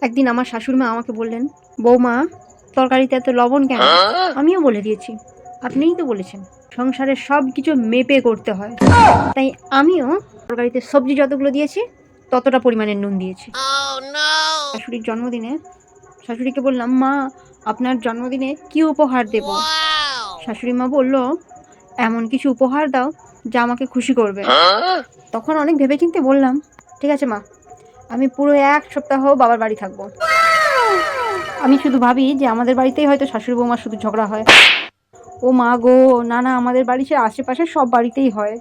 একদিন আমার শাশুড়ি মা আমাকে বললেন, বৌমা তরকারিতে এত লবণ কেন? আমিও বলে দিয়েছি, আপনিই তো বলেছেন সংসারের সব কিছু মেপে করতে হয়, তাই আমিও তরকারিতে সবজি যতগুলো দিয়েছি ততটা পরিমাণের নুন দিয়েছি। শাশুড়ির জন্মদিনে শাশুড়িকে বললাম, মা আপনার জন্মদিনে কি উপহার দেব? শাশুড়ি মা বলল, এমন কিছু উপহার দাও যা আমাকে খুশি করবে। তখন অনেক ভেবেচিন্তে বললাম, ঠিক আছে মা, আমি পুরো 1 সপ্তাহ বাবার বাড়ি থাকবো। আমি শুধু ভাবি যে আমাদের বাড়িতেই হয়তো শাশুড়ি বৌমার শুধু ঝগড়া হয়। ও মা গো, না না, আমাদের বাড়ি সে আশেপাশে সব বাড়িতেই হয়।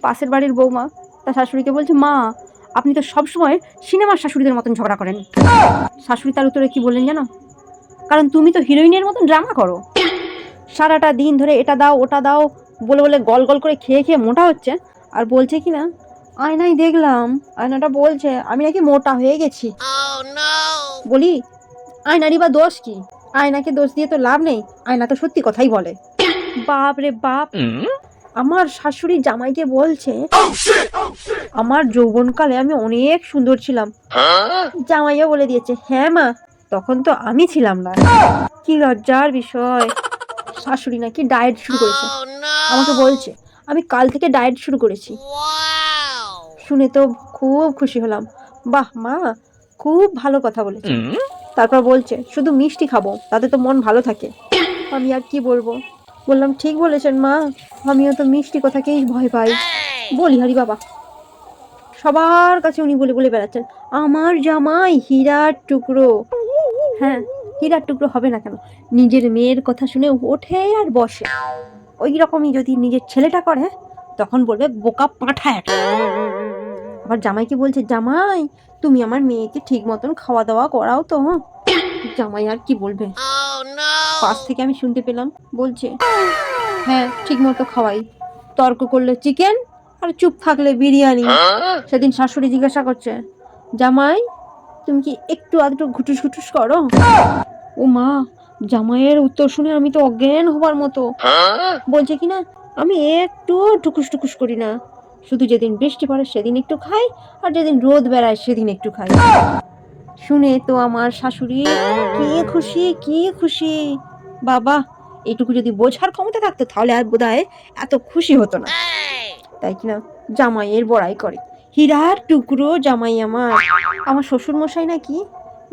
পাশের বাড়ির বৌমা তার শাশুড়িকে বলছে, মা আপনি তো সবসময় সিনেমার শাশুড়িদের মতন ঝগড়া করেন। শাশুড়ি তার উত্তরে কি বললেন জানো? কারণ তুমি তো হিরোইনের মতন ড্রামা করো, সারাটা দিন ধরে এটা দাও ওটা দাও বলে বলে গল গল করে খেয়ে খেয়ে মোটা হচ্ছে, আর বলছে কি না, আয়নায় দেখলাম আয়নাটা বলছে আমি নাকি মোটা হয়ে গেছি। বলি, আয়নারই বা দোষ কি? আয়নাকে দোষ দিয়ে তো লাভ নেই, আয়না তো সত্যি কথাই বলে। বাপ রে বাপ, আমার শাশুড়ি জামাইকে বলছে আমার যৌবনকালে আমি অনেক সুন্দর ছিলাম। জামাইও বলে দিয়েছে, হ্যাঁ মা তখন তো আমি ছিলাম না। কি লজ্জার বিষয়। শাশুড়ি নাকি ডায়েট শুরু করেছে, আমাকে বলছে আমি কাল থেকে ডায়েট শুরু করেছি। শুনে তো খুব খুশি হলাম, বাহ মা খুব ভালো কথা বলেছে। তারপর বলছে শুধু মিষ্টি খাবো, তাতে তো মন ভালো থাকে। আমি আর কি বলবো, বললাম ঠিক বলেছেন মা, আমিও তো মিষ্টি কথাকেই ভয় পাই। বলি হারি বাবা, সবার কাছে উনি বলে বলে বেড়াচ্ছেন আমার জামাই হীরার টুকরো। হ্যাঁ, হীরার টুকরো হবে না কেন, নিজের মেয়ের কথা শুনে ওঠে আর বসে। ওই রকমই যদি নিজের ছেলেটা করে তখন বলবে বোকা পাঁঠা একটা। আবার জামাইকে বলছে, জামাই তুমি আমার মেয়েকে ঠিক মতন খাওয়া দাওয়া করাও তো। জামাই আর কি বলবে, পাশ থেকে আমি শুনতে পেলাম বলছে, হ্যাঁ ঠিক মতো খাওয়াই, তর্ক করলে চিকেন আর চুপ থাকলে বিরিয়ানি। সেদিন শাশুড়ি জিজ্ঞাসা করছে, জামাই তুমি কি একটু আধটু ঘুটুস ঘুটুস করো? ও মা, জামাইয়ের উত্তর শুনে আমি তো অজ্ঞান হবার মতো। বলছে কিনা, আমি একটু টুকুস টুকুস করি না, শুধু যেদিন বৃষ্টি পড়ে সেদিন একটু খাই, আর যেদিন রোদ বেড়ায় সেদিন একটু খাই। শুনে তো আমার শাশুড়ি কি খুশি কি খুশি। বাবা, এইটুকু যদি বোঝার ক্ষমতা থাকতো তাহলে আর বোধহয় এত খুশি হতো না। তাই কিনা জামাইয়ের বড়াই করে, হীরার টুকরো জামাই আমার। আমার শ্বশুর মশাই নাকি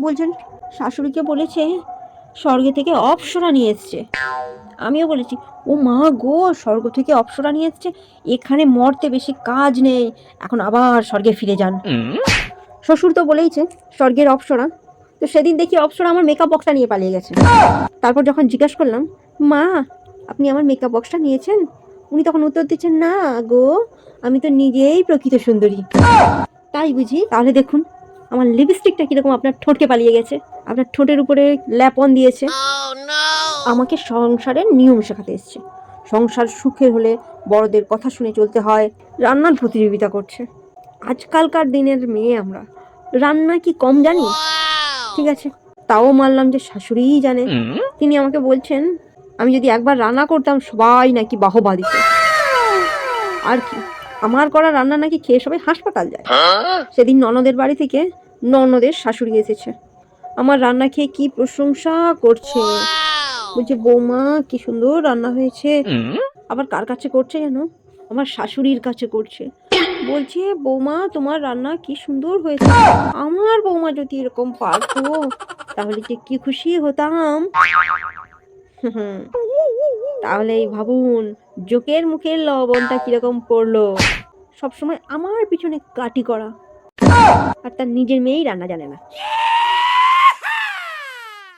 বলছেন শাশুড়িকে বলেছে স্বর্গে থেকে অপ্সরা নিয়ে এসছে। আমিও বলেছি, ও মা গো, স্বর্গ থেকে অপ্সরা নিয়ে এসছে, এখানে মরতে বেশি কাজ নেই, এখন আবার স্বর্গে ফিরে যান। শ্বশুর তো বলেইছে স্বর্গের অপ্সরা, তো সেদিন দেখি অপ্সরা আমার মেকআপ বক্সটা নিয়ে পালিয়ে গেছে। তারপর যখন জিজ্ঞাসা করলাম, মা আপনি আমার মেকআপ বক্সটা নিয়েছেন? উনি তখন উত্তর দিচ্ছেন, না গো আমি তো নিজেই প্রকৃত সুন্দরী। তাই বুঝি? তাহলে দেখুন আমার লিপস্টিকটা কিরকম আপনার ঠোঁটকে পালিয়ে গেছে, আপনার ঠোঁটের উপরে ল্যাপন দিয়েছে। আমাকে সংসারের নিয়ম শেখাতে এসছে, সংসার সুখের হলে বড়দের কথা শুনে চলতে হয়। রান্নার প্রতিযোগিতা করছে। আজকালকার দিনের মেয়ে আমরা, রান্না কি কম জানি? ঠিক আছে, তাও মানলাম যে শাশুড়িই জানে। তিনি আমাকে বলছেন আমি যদি একবার রান্না করতাম সবাই নাকি বাহবা দিত। আর কি, আমার করা রান্না নাকি খেয়ে সবাই হাসপাতাল যায়। সেদিন ননদের বাড়ি থেকে ননদের শাশুড়ি এসেছে, আমার রান্না খেয়ে কি প্রশংসা করছে, বলছে বৌমা কি সুন্দর রান্না হয়েছে। আবার কার কাছে করছে জানো? আমার শাশুড়ির কাছে করছে, বলছে বৌমা তোমার রান্না কি সুন্দর হয়েছে, আমার বৌমা যদি এরকম পারতো তাহলে যে কি খুশি হতাম। তাহলেই ভাবুন জোকের মুখের লবণটা কিরকম পড়লো। সবসময় আমার পিছনে কাটি করা, আর তার নিজের মেয়েই রান্না জানে না।